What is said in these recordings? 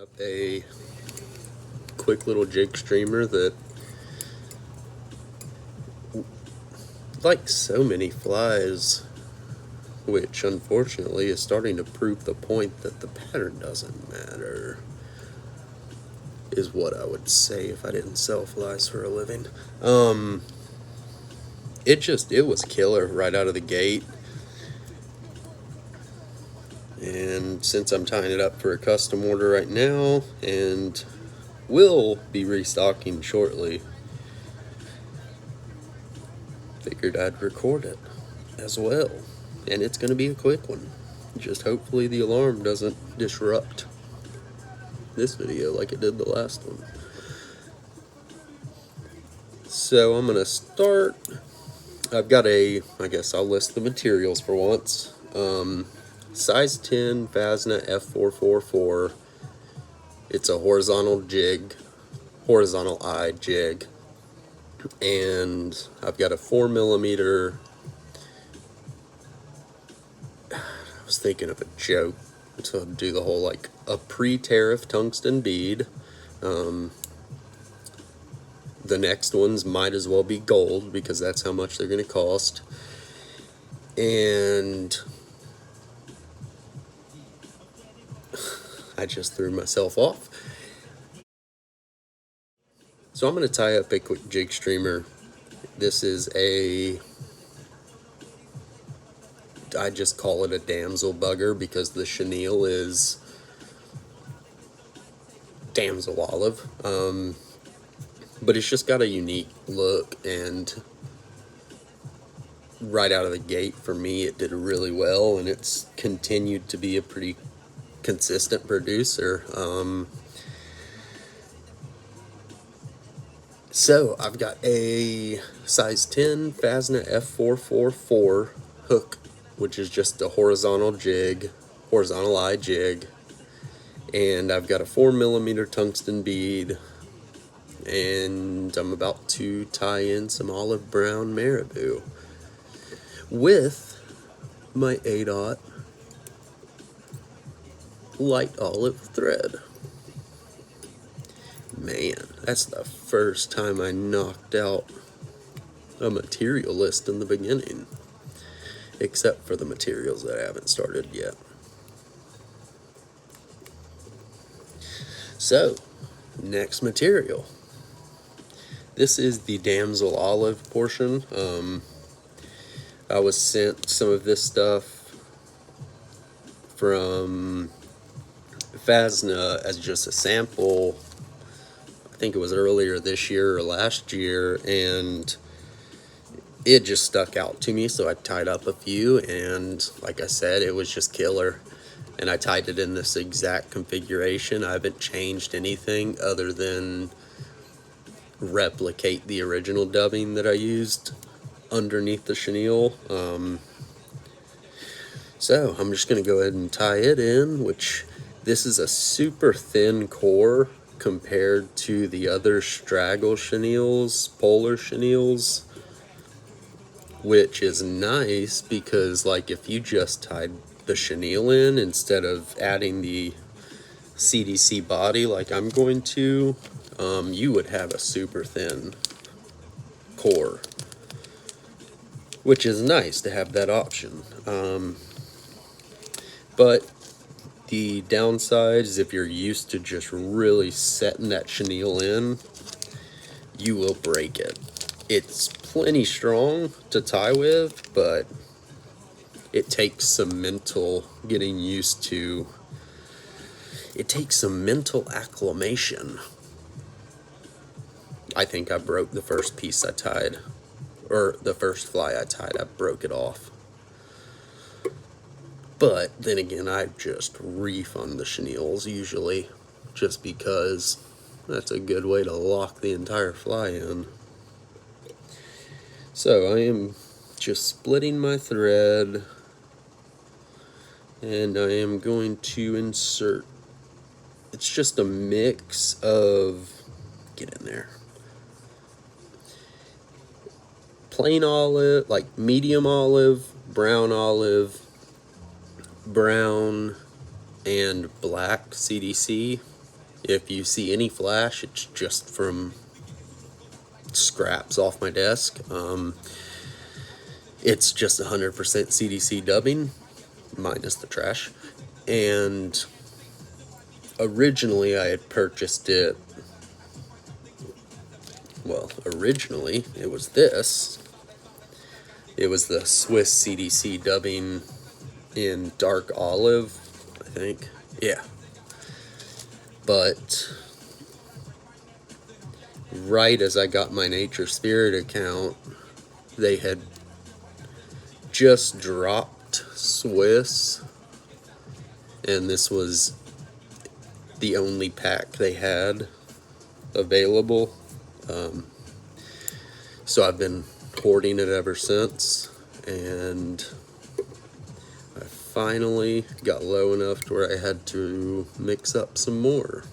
Up a quick little jig streamer that, like so many flies, which unfortunately is starting to prove the point that the pattern doesn't matter, is what I would say if I didn't sell flies for a living. It was killer right out of the gate. And since I'm tying it up for a custom order right now and will be restocking shortly, figured I'd record it as well. And it's going to be a quick one. Just hopefully the alarm doesn't disrupt this video like it did the last one. So I'm going to start. I've got I guess I'll list the materials for once. Size 10 Fasna F444. It's a horizontal eye jig. And I've got a 4mm. I was thinking of a joke to do the whole, like, a pre-tariff tungsten bead. The next ones might as well be gold because that's how much they're going to cost. And I just threw myself off. So I'm going to tie up a quick jig streamer. This is I just call it a Damsel bugger because the chenille is Damsel olive. But it's just got a unique look, and right out of the gate for me it did really well, and it's continued to be a pretty consistent producer. So I've got a size 10 Fasna F444 hook, which is just a horizontal eye jig, and I've got a 4mm tungsten bead, and I'm about to tie in some olive brown marabou with my 8/0 light olive thread. Man, that's the first time I knocked out a material list in the beginning, except for the materials that I haven't started yet. So, next material. This is the Damsel olive portion. I was sent some of this stuff from Fasna as just a sample. I think it was earlier this year or last year, and it just stuck out to me, so I tied up a few, and like I said, it was just killer. And I tied it in this exact configuration. I haven't changed anything other than replicate the original dubbing that I used underneath the chenille. So I'm just going to go ahead and tie it in, which this is a super thin core compared to the other straggle chenilles, polar chenilles, which is nice because, like, if you just tied the chenille in instead of adding the CDC body like I'm going to, you would have a super thin core, which is nice to have that option. But the downside is if you're used to just really setting that chenille in, you will break it. It's plenty strong to tie with, but it takes some mental getting used to. It takes some mental acclimation. I think I broke the first piece I tied, or the first fly I tied, I broke it off. But then again, I just refund the chenilles usually, just because that's a good way to lock the entire fly in. So I am just splitting my thread, and I am going to insert, it's just a mix of, get in there, plain olive, like medium olive, brown, and black CDC. If you see any flash, it's just from scraps off my desk. It's just 100% CDC dubbing, minus the trash. And originally I had purchased it, well, originally it was this. It was the Swiss CDC dubbing in dark olive, I think. Yeah. But right as I got my Nature Spirit account, they had just dropped Swiss, and this was the only pack they had available. So I've been hoarding it ever since, and I finally got low enough to where I had to mix up some more,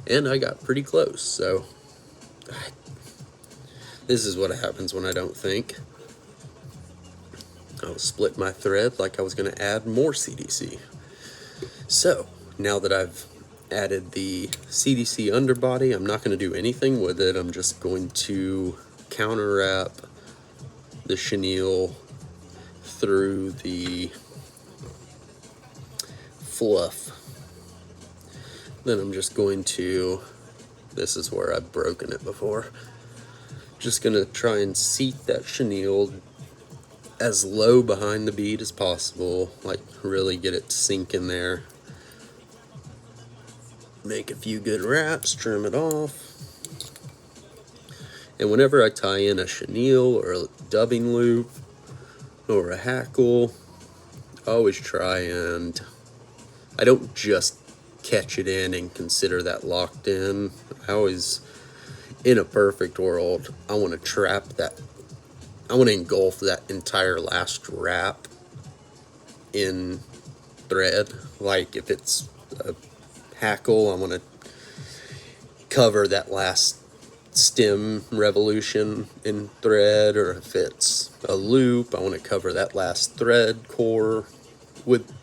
and I got pretty close. So this is what happens when I don't think. I'll split my thread like I was going to add more CDC. So now that I've added the CDC underbody, I'm not going to do anything with it. I'm just going to counter wrap the chenille through the fluff. Then I'm just going to, this is where I've broken it before, just going to try and seat that chenille as low behind the bead as possible, like really get it to sink in there. Make a few good wraps, trim it off. And whenever I tie in a chenille or a dubbing loop or a hackle, I always try and, I don't just catch it in and consider that locked in. I always, in a perfect world, I want to trap that, I want to engulf that entire last wrap in thread. Like if it's a hackle, I want to cover that last stem revolution in thread, or if it's a loop, I want to cover that last thread core with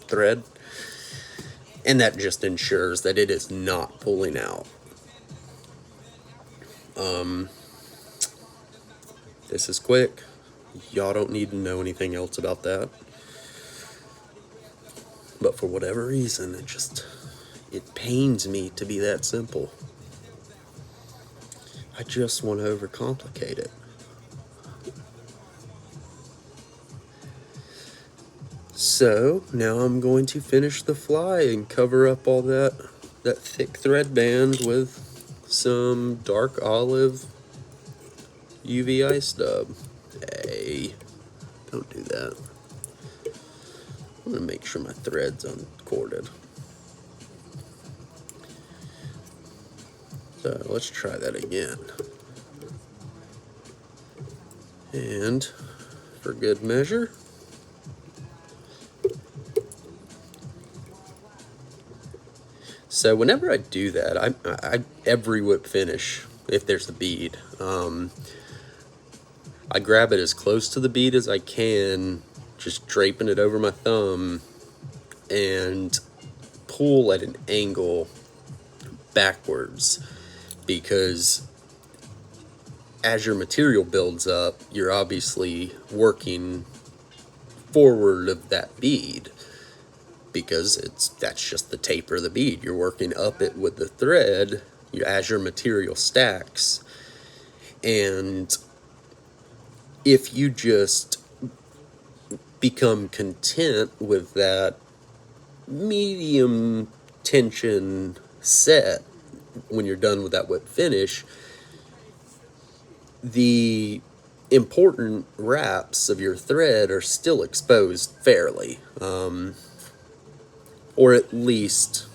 thread, and that just ensures that it is not pulling out. This is quick. Y'all don't need to know anything else about that, but for whatever reason, it pains me to be that simple. I just want to overcomplicate it. So now I'm going to finish the fly and cover up all that thick thread band with some dark olive UV ice dub. Hey, don't do that. I'm gonna make sure my thread's uncorded. So let's try that again. And for good measure, so whenever I do that, I every whip finish, if there's a bead, I grab it as close to the bead as I can, just draping it over my thumb, and pull at an angle backwards, because as your material builds up, you're obviously working forward of that bead, because that's just the taper of the bead. You're working up it with the thread as your material stacks. And if you just become content with that medium tension set when you're done with that whip finish, the important wraps of your thread are still exposed fairly, or at least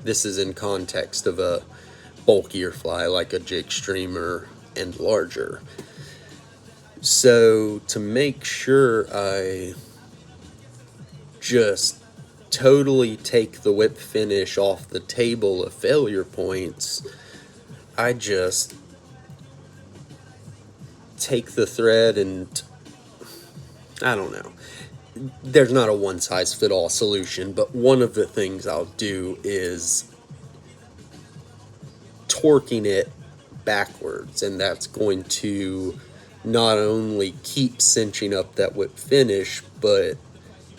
this is in context of a bulkier fly like a jig streamer and larger. So to make sure I just totally take the whip finish off the table of failure points, I just take the thread and, I don't know, there's not a one-size-fit-all solution, but one of the things I'll do is torquing it backwards, and that's going to not only keep cinching up that whip finish, but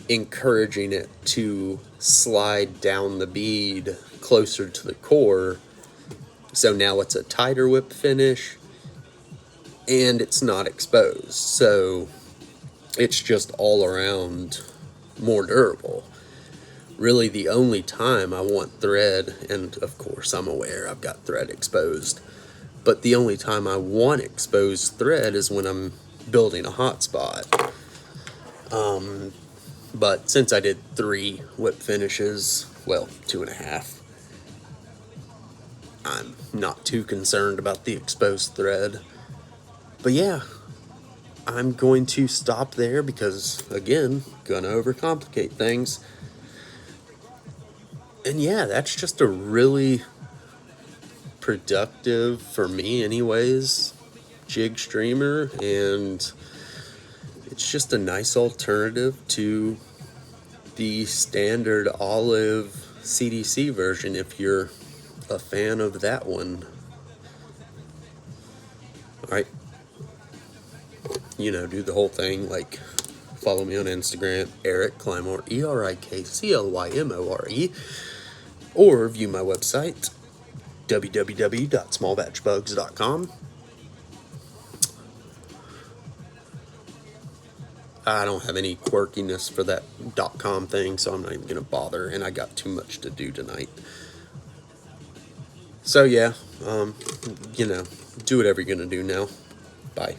encouraging it to slide down the bead closer to the core. So now it's a tighter whip finish and it's not exposed. So it's just all around more durable. Really, the only time I want thread, and of course I'm aware I've got thread exposed, but the only time I want exposed thread is when I'm building a hotspot. But since I did 3 whip finishes, well, 2.5, I'm not too concerned about the exposed thread. But yeah, I'm going to stop there because, again, gonna overcomplicate things. And yeah, that's just a really productive, for me anyways, jig streamer, and it's just a nice alternative to the standard olive CDC version if you're a fan of that one. Alright, do the whole thing, like follow me on Instagram, Eric Clymore, ErikClymore, or view my website, www.smallbatchbugs.com. I don't have any quirkiness for that .com thing, so I'm not even going to bother, and I got too much to do tonight. So yeah, do whatever you're going to do now. Bye.